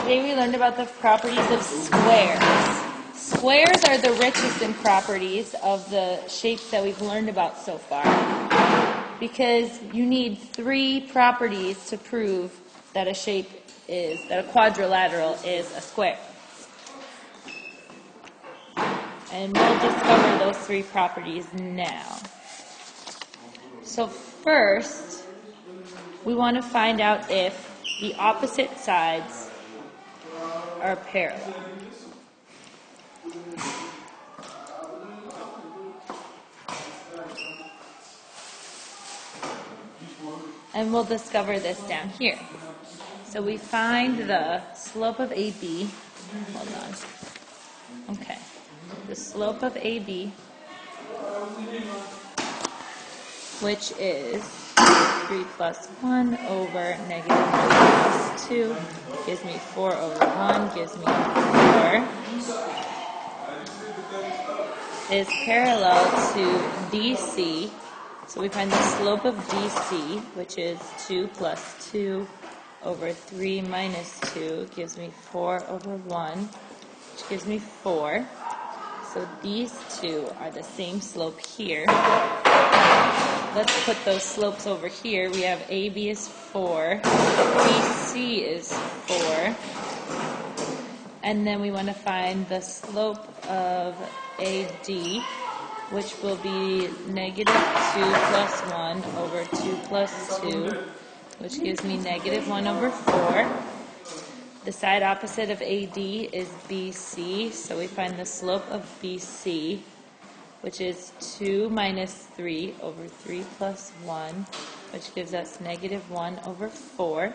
Today we learned about the properties of squares. Squares are the richest in properties of the shapes that we've learned about so far, because you need 3 properties to prove that a quadrilateral is a square. And we'll discover those 3 properties now. So first, we want to find out if the opposite sides are parallel. And we'll discover this down here. So we find the slope of AB. Hold on. Okay. The slope of AB, which is 3 plus 1 over negative 1 plus 2, gives me 4 over 1, gives me 4, is parallel to DC. So we find the slope of DC, which is 2 plus 2 over 3 minus 2, gives me 4 over 1, which gives me 4. So these two are the same slope here. Let's put those slopes over here. We have AB is 4, BC is 4, and then we want to find the slope of AD, which will be negative 2 plus 1 over 2 plus 2, which gives me negative 1 over 4. The side opposite of AD is BC, so we find the slope of BC, which is 2 minus 3 over 3 plus 1, which gives us negative 1 over 4.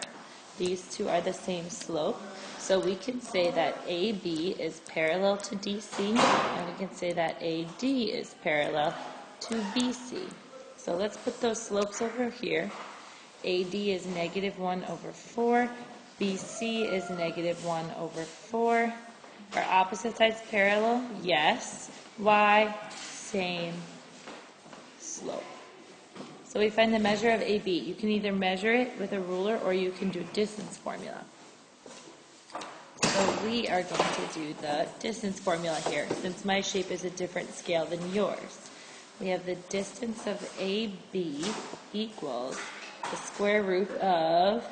These two are the same slope, so we can say that AB is parallel to DC, and we can say that AD is parallel to BC. So let's put those slopes over here. AD is negative 1 over 4. BC is negative 1 over 4. Are opposite sides parallel? Yes. Why? Same slope. So we find the measure of AB. You can either measure it with a ruler or you can do distance formula. So we are going to do the distance formula here, since my shape is a different scale than yours. We have the distance of AB equals the square root of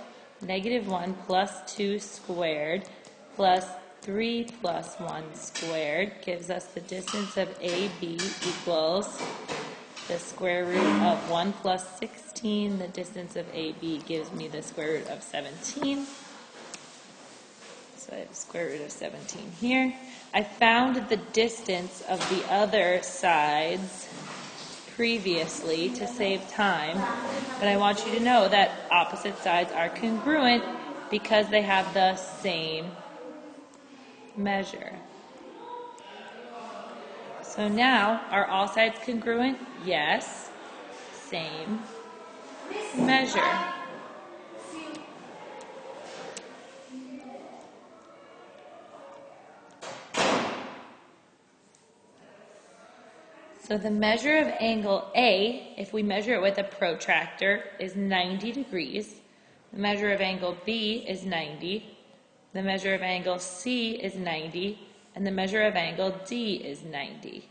negative 1 plus 2 squared plus 3 plus 1 squared gives us the distance of AB equals the square root of 1 plus 16. The distance of AB gives me the square root of 17. So I have the square root of 17 here. I found the distance of the other sides previously to save time, but I want you to know that opposite sides are congruent because they have the same measure. So now, are all sides congruent? Yes. Same measure. So the measure of angle A, if we measure it with a protractor, is 90 degrees. The measure of angle B is 90. The measure of angle C is 90. And the measure of angle D is 90.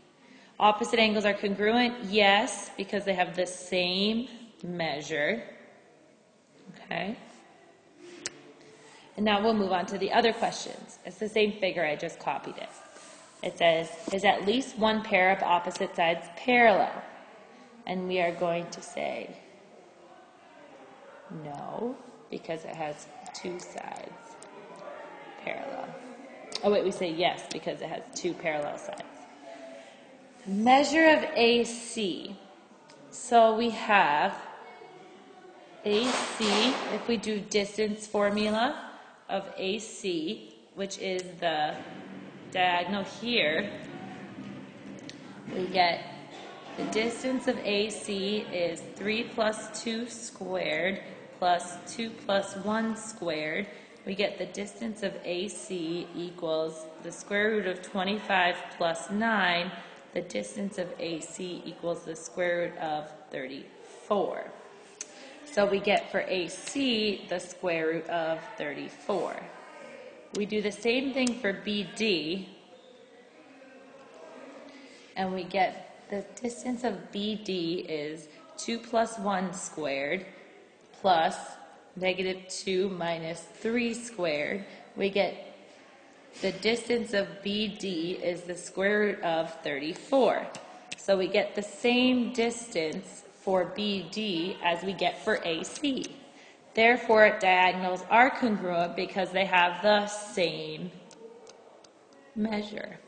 Opposite angles are congruent? Yes, because they have the same measure. Okay? And now we'll move on to the other questions. It's the same figure, I just copied it. It says, is at least one pair of opposite sides parallel? And we are going to say no, because it has 2 sides parallel. Oh wait, we say yes, because it has 2 parallel sides. Measure of AC. So we have AC, if we do distance formula of AC, which is the diagonal here, we get the distance of AC is 3 plus 2 squared plus 2 plus 1 squared. We get the distance of AC equals the square root of 25 plus 9. The distance of AC equals the square root of 34. So we get for AC the square root of 34. we do the same thing for BD, and we get the distance of BD is 2 plus 1 squared plus -2 minus 3 squared. We get the distance of BD is the square root of 34. So we get the same distance for BD as we get for AC. Therefore, diagonals are congruent because they have the same measure.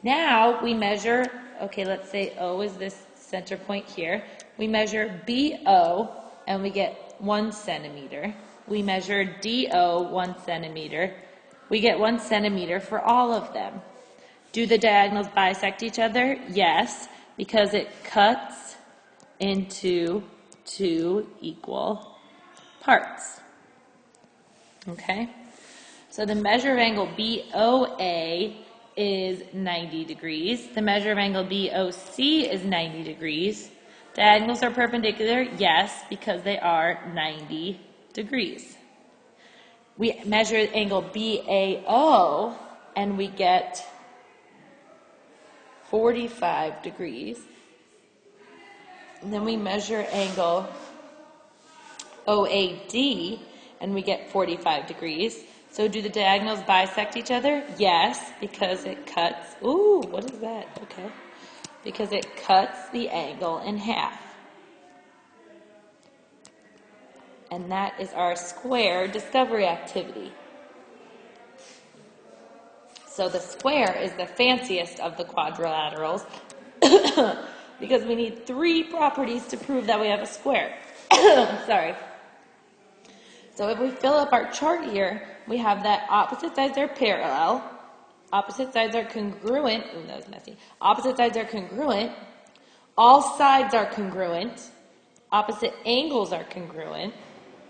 Now we measure, okay, let's say O is this center point here. We measure BO and we get 1 centimeter. We measure DO 1 centimeter. We get 1 centimeter for all of them. Do the diagonals bisect each other? Yes, because it cuts into 2 equal parts. Okay? So the measure of angle BOA is 90 degrees. The measure of angle BOC is 90 degrees. Diagonals are perpendicular? Yes, because they are 90 degrees. We measure angle BAO and we get 45 degrees. And then we measure angle OAD and we get 45 degrees. So do the diagonals bisect each other? Yes, because it cuts, ooh, what is that? Okay. Because it cuts the angle in half. And that is our square discovery activity. So the square is the fanciest of the quadrilaterals because we need 3 properties to prove that we have a square. Sorry. So if we fill up our chart here, we have that opposite sides are parallel, opposite sides are congruent, ooh, that was messy, opposite sides are congruent, all sides are congruent, opposite angles are congruent,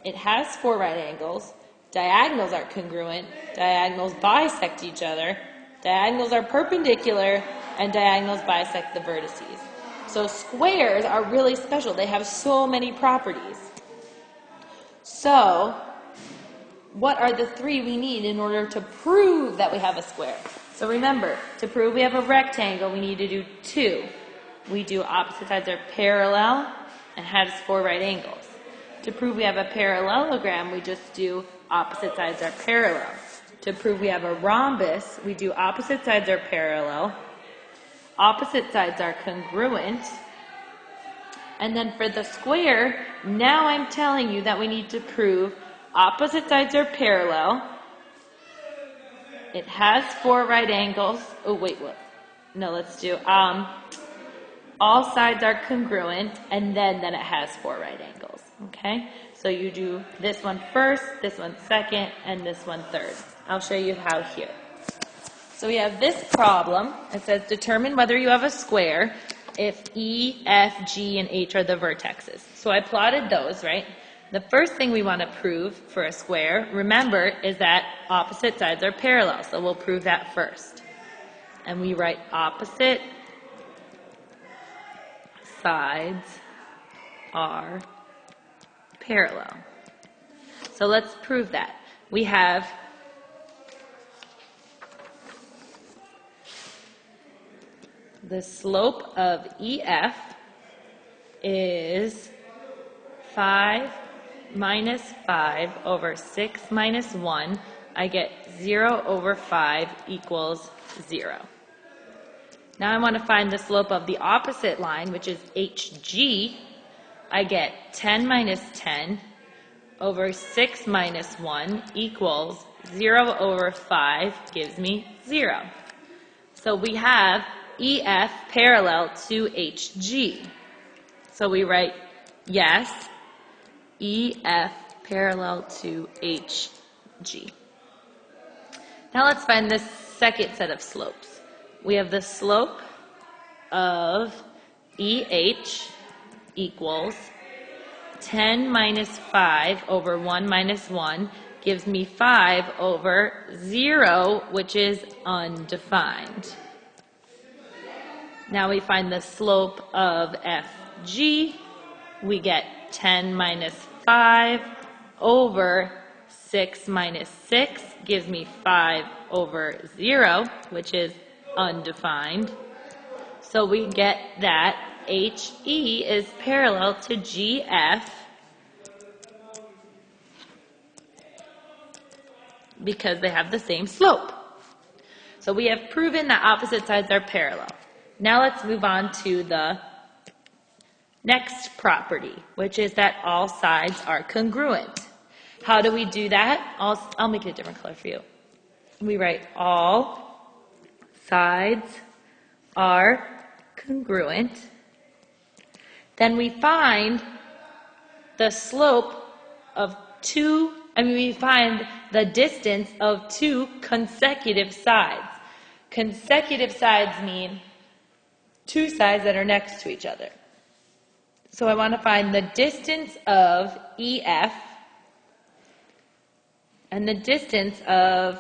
it has 4 right angles, diagonals are congruent, diagonals bisect each other, diagonals are perpendicular, and diagonals bisect the vertices. So squares are really special. They have so many properties. So, what are the 3 we need in order to prove that we have a square? So remember, to prove we have a rectangle, we need to do 2. We do opposite sides are parallel and has 4 right angles. To prove we have a parallelogram, we just do opposite sides are parallel. To prove we have a rhombus, we do opposite sides are parallel, opposite sides are congruent, and then for the square, now I'm telling you that we need to prove opposite sides are parallel, it has 4 right angles, oh wait, what? No, let's do, all sides are congruent, and then it has 4 right angles, okay? So you do this one first, this one second, and this one third. I'll show you how here. So we have this problem. It says determine whether you have a square if E, F, G, and H are the vertexes. So I plotted those, right? The first thing we want to prove for a square, remember, is that opposite sides are parallel. So we'll prove that first. And we write opposite sides are parallel. So let's prove that. We have the slope of EF is 5 minus 5 over 6 minus 1. I get 0 over 5 equals 0. Now I want to find the slope of the opposite line, which is HG. I get 10 minus 10 over 6 minus 1 equals 0 over 5 gives me 0. So we have EF parallel to HG. So we write, yes, EF parallel to HG. Now let's find the second set of slopes. We have the slope of EH equals 10 minus 5 over 1 minus 1 gives me 5 over 0, which is undefined. Now we find the slope of FG. We get 10 minus 5 over 6 minus 6 gives me 5 over 0, which is undefined. So we get that HE is parallel to GF because they have the same slope. So we have proven that opposite sides are parallel. Now let's move on to the next property, which is that all sides are congruent. How do we do that? I'll make it a different color for you. We write all sides are congruent. Then we find the slope of we find the distance of two consecutive sides. Consecutive sides mean two sides that are next to each other. So I want to find the distance of EF and the distance of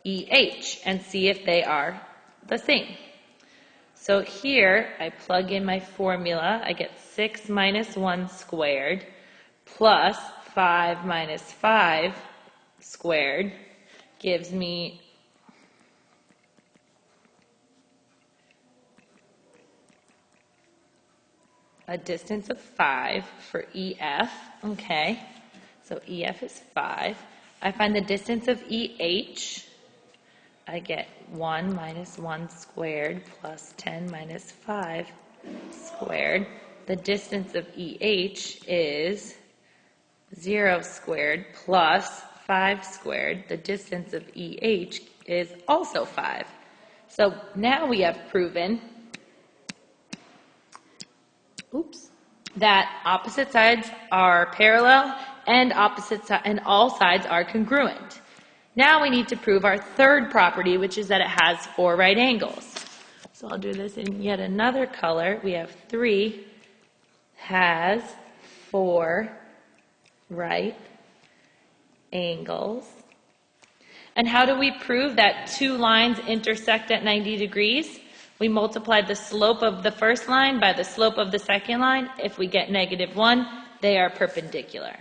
EH and see if they are the same. So here I plug in my formula. I get 6 minus 1 squared plus 5 minus 5 squared gives me a distance of 5 for EF. Okay, so EF is 5. I find the distance of EH. I get 1 minus 1 squared plus 10 minus 5 squared. The distance of EH is 0 squared plus 5 squared. The distance of EH is also 5. So now we have proven that opposite sides are parallel and all sides are congruent. Now we need to prove our third property, which is that it has 4 right angles. So I'll do this in yet another color. We have 3 has 4 right angles. And how do we prove that two lines intersect at 90 degrees? We multiply the slope of the first line by the slope of the second line. If we get -1, they are perpendicular.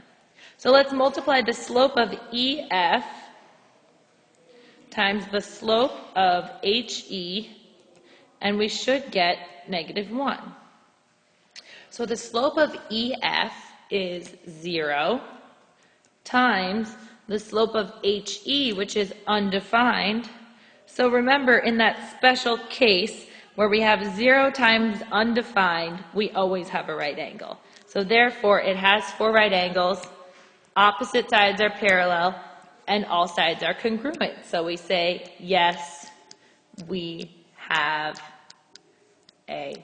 So let's multiply the slope of EF times the slope of HE, and we should get -1. So the slope of EF is 0 times the slope of HE, which is undefined. So remember, in that special case where we have 0 times undefined, we always have a right angle. So therefore, it has 4 right angles, opposite sides are parallel, and all sides are congruent. So we say, yes, we have a